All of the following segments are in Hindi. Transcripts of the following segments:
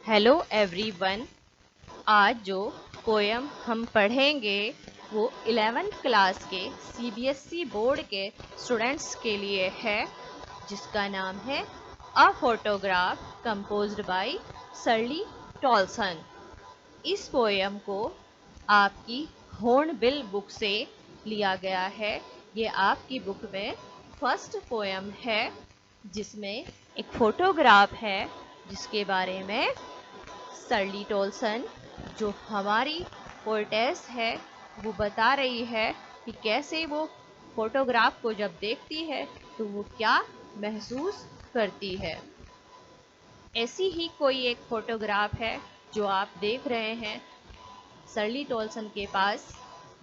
Hello everyone. आज जो पोयम हम पढ़ेंगे वो 11th क्लास के सीबीएसई बोर्ड के स्टूडेंट्स के लिए है, जिसका नाम है a photograph composed bye surely Toulson. इस पोयम को आपकी हॉर्नबिल बुक से लिया गया है। ये आपकी बुक में फर्स्ट पोयम है, जिसमें एक फोटोग्राफ है जिसके बारे में सर्ली टॉल्सन, जो हमारी पोएटेस है, वो बता रही है कि कैसे वो फोटोग्राफ को जब देखती है तो वो क्या महसूस करती है। ऐसी ही कोई एक फोटोग्राफ है जो आप देख रहे हैं सर्ली टॉल्सन के पास।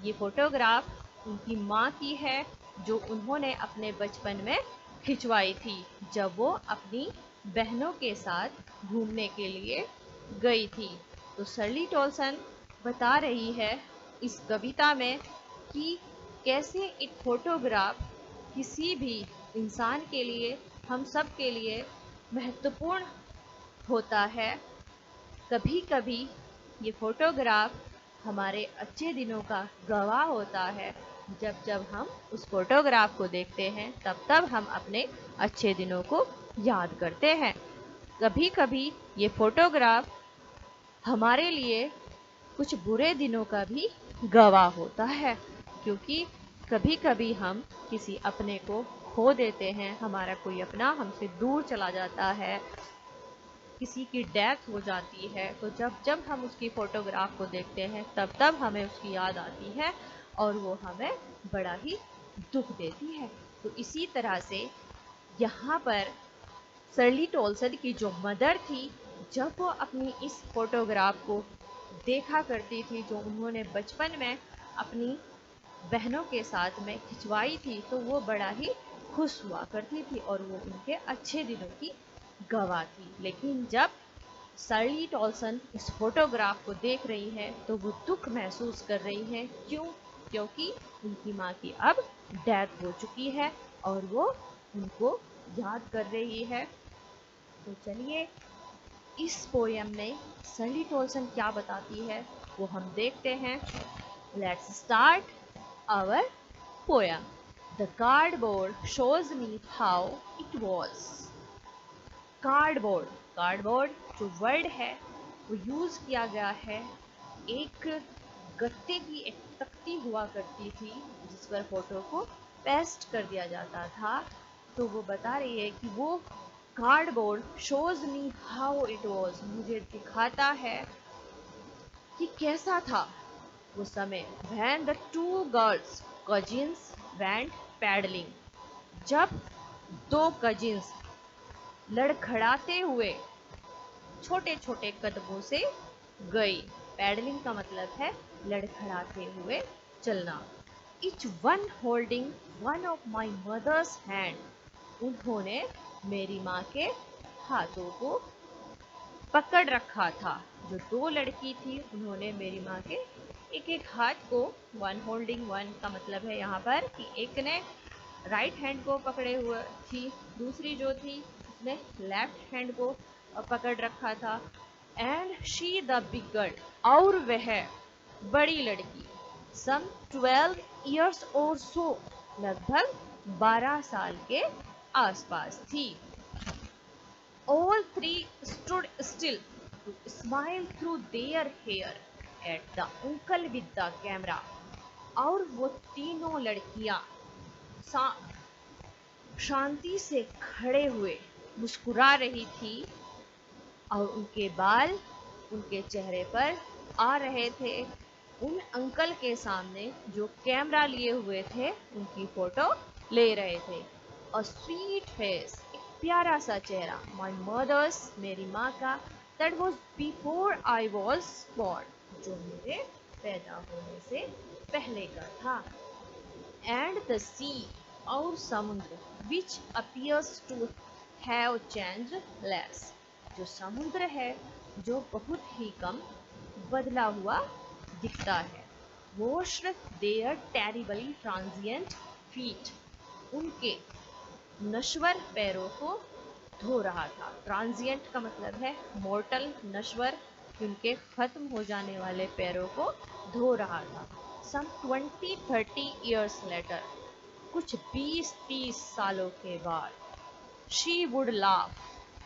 ये फोटोग्राफ उनकी माँ की है, जो उन्होंने अपने बचपन में खिंचवाई थी जब वो अपनी बहनों के साथ घूमने के लिए गई थी। तो सर्ली टॉल्सन बता रही है इस कविता में कि कैसे एक फोटोग्राफ किसी भी इंसान के लिए, हम सब के लिए महत्वपूर्ण होता है। कभी कभी ये फोटोग्राफ हमारे अच्छे दिनों का गवाह होता है। जब जब हम उस फोटोग्राफ को देखते हैं तब तब हम अपने अच्छे दिनों को याद करते हैं। कभी कभी ये फोटोग्राफ हमारे लिए कुछ बुरे दिनों का भी गवाह होता है, क्योंकि कभी कभी हम किसी अपने को खो देते हैं, हमारा कोई अपना हमसे दूर चला जाता है, किसी की डेथ हो जाती है, तो जब जब हम उसकी फोटोग्राफ को देखते हैं तब तब हमें उसकी याद आती है और वो हमें बड़ा ही दुख देती है। तो इसी तरह से यहाँ पर सर्ली टॉल्सन की जो मदर थी, जब वो अपनी इस फोटोग्राफ को देखा करती थी जो उन्होंने बचपन में अपनी बहनों के साथ में खिंचवाई थी, तो वो बड़ा ही खुश हुआ करती थी और वो उनके अच्छे दिनों की गवाह थी। लेकिन जब सर्ली टॉल्सन इस फोटोग्राफ को देख रही है तो वो दुख महसूस कर रही है। क्यों? क्योंकि उनकी माँ की अब डेथ हो चुकी है और वो उनको याद कर रही है। तो चलिए इस पोयम में सर्ली टॉल्सन क्या बताती है वो हम देखते हैं। Let's start our poem. The cardboard shows me how it was. Cardboard, cardboard जो वर्ड है वो यूज किया गया है। एक गत्ते की एक तख्ती हुआ करती थी जिस पर फोटो को पेस्ट कर दिया जाता था। तो वो बता रही है कि वो cardboard shows me how it was, मुझे दिखाता है कि कैसा था वो समय। When the two girls cousins went paddling, जब दो कजिन्स लड़खड़ाते हुए छोटे छोटे कदमों से गई। पैडलिंग का मतलब है लड़खड़ाते हुए चलना। Each one holding one of my mother's hand, उन्होंने मेरी माँ के हाथों को पकड़ रखा था। जो दो लड़की थी उन्होंने मेरी माँ के एक एक हाथ को, वन होल्डिंग वन का मतलब है यहाँ पर कि एक ने राइट हैंड को पकड़े हुए थी, दूसरी जो थी उसने लेफ्ट हैंड को पकड़ रखा था। एंड शी द बिगर, और वह बड़ी लड़की, सम 12 ईयर्स और सो, लगभग 12 साल के आसपास थी। All three stood still to smile through their hair at the uncle with the camera. और वो तीनों लड़कियां शांति से खड़े हुए मुस्कुरा रही थी और उनके बाल उनके चेहरे पर आ रहे थे। उन अंकल के सामने जो कैमरा लिए हुए थे उनकी फोटो ले रहे थे। अ स्वीट फेस, एक प्यारा सा चेहरा, माई मदर्स, मेरी माँ का, that was before I was born, जो मेरे पैदा होने से पहले का था। एंड द सी, और समुद्र, which appears to have changeless, जो समुद्र है जो बहुत ही कम बदला हुआ दिखता है। Washed their terribly transient feet, उनके नश्वर पैरों को धो रहा था। ट्रांजिएंट का मतलब है मोर्टल, नश्वर, उनके खत्म हो जाने वाले पैरों को धो रहा था। सम 20-30 ईयर्स लेटर, कुछ 20-30 सालों के बाद, she would laugh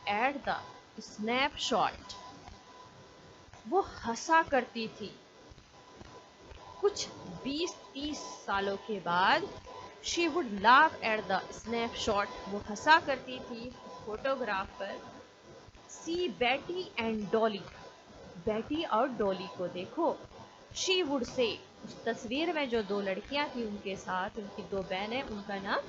at the snapshot, वो हंसा करती थी। कुछ 20-30 सालों के बाद she would laugh at the snapshot, वो हंसा करती थी फोटोग्राफ पर। सी बेटी एंड डॉली, बेटी और डॉली को देखो। शी वुड से, उस तस्वीर में जो दो लड़कियां थी उनके साथ, उनकी दो बहनें, उनका नाम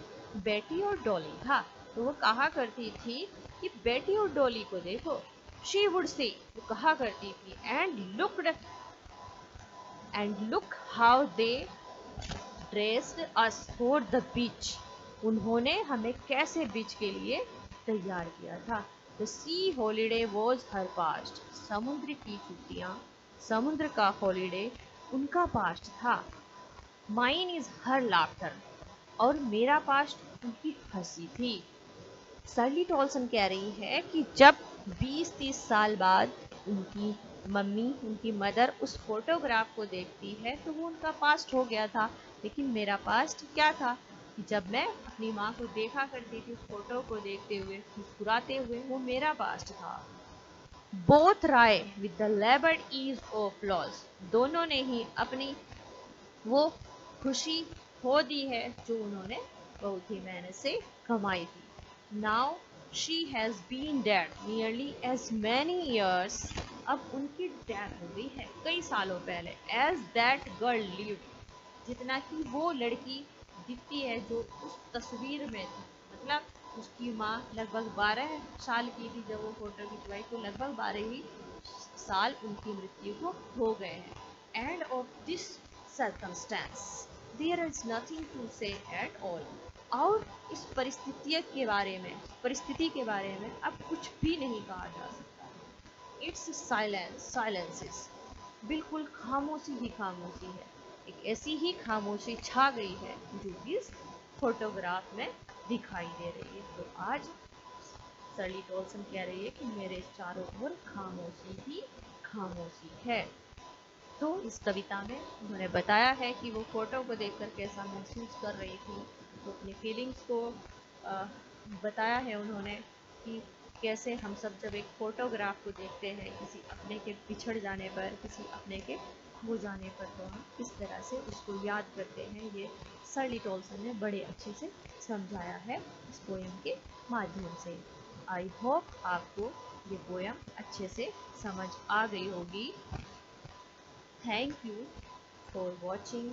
बेटी और डॉली था। तो वो कहा करती थी कि बेटी और डॉली को देखो। शी वुड से, वो कहा करती थी, and look how they dressed us for the beach, उन्होंने हमें कैसे बीच के लिए तैयार किया था। The C holiday was her past, समुद्र की छुट्टियां, समुद्र का हॉलीडे उनका पास्ट था। माइन इज हर लाफ्टर, और मेरा पास्ट उनकी हंसी थी। सर्ली टॉल्सन कह रही है कि जब 20-30 साल बाद उनकी मम्मी, उनकी मदर उस फोटोग्राफ को देखती है तो वो उनका पास्ट हो गया था। लेकिन मेरा पास्ट क्या था कि जब मैं अपनी माँ को देखा करती थी उस फोटो को देखते हुए, मुस्कुराते हुए, वो मेरा पास्ट था। Both wry with the laboured ease of loss, दोनों ने ही अपनी वो खुशी खो दी है जो उन्होंने बहुत ही मेहनत से कमाई थी। Now she has been dead nearly as many years, अब उनकी डेथ हो गई है कई सालों पहले। एज दैट गर्ल लिव, जितना कि वो लड़की दिखती है जो उस तस्वीर में थी। मतलब उसकी माँ लगभग 12 साल की थी जब वो फोटो खिंचवाई, तो लगभग 12 ही साल उनकी मृत्यु को हो गए हैं। End of this circumstance there is nothing to say at all, और इस परिस्थिति के बारे में अब कुछ भी नहीं कहा जा सकता। इट्स साइलेंसेस, बिल्कुल खामोशी ही खामोशी है। एक ऐसी ही खामोशी छा गई है जो इस फोटोग्राफ में दिखाई दे रही है। तो आज सर्ली टॉल्सन कह रही है कि मेरे चारों ओर खामोशी ही खामोशी है। तो इस कविता में उन्होंने बताया है कि वो फोटो को देखकर कैसा महसूस कर रही थी, तो अपनी फीलिंग्स को बताया है उन्होंने कि कैसे हम सब जब एक फोटोग्राफ को देखते हैं किसी अपने के बिछड़ जाने पर, किसी अपने के खो जाने पर, तो हम किस तरह से उसको याद करते हैं। ये सर्ली टॉल्सन ने बड़े अच्छे से समझाया है इस पोएम के माध्यम से। आई होप आपको ये पोएम अच्छे से समझ आ गई होगी। Thank you for watching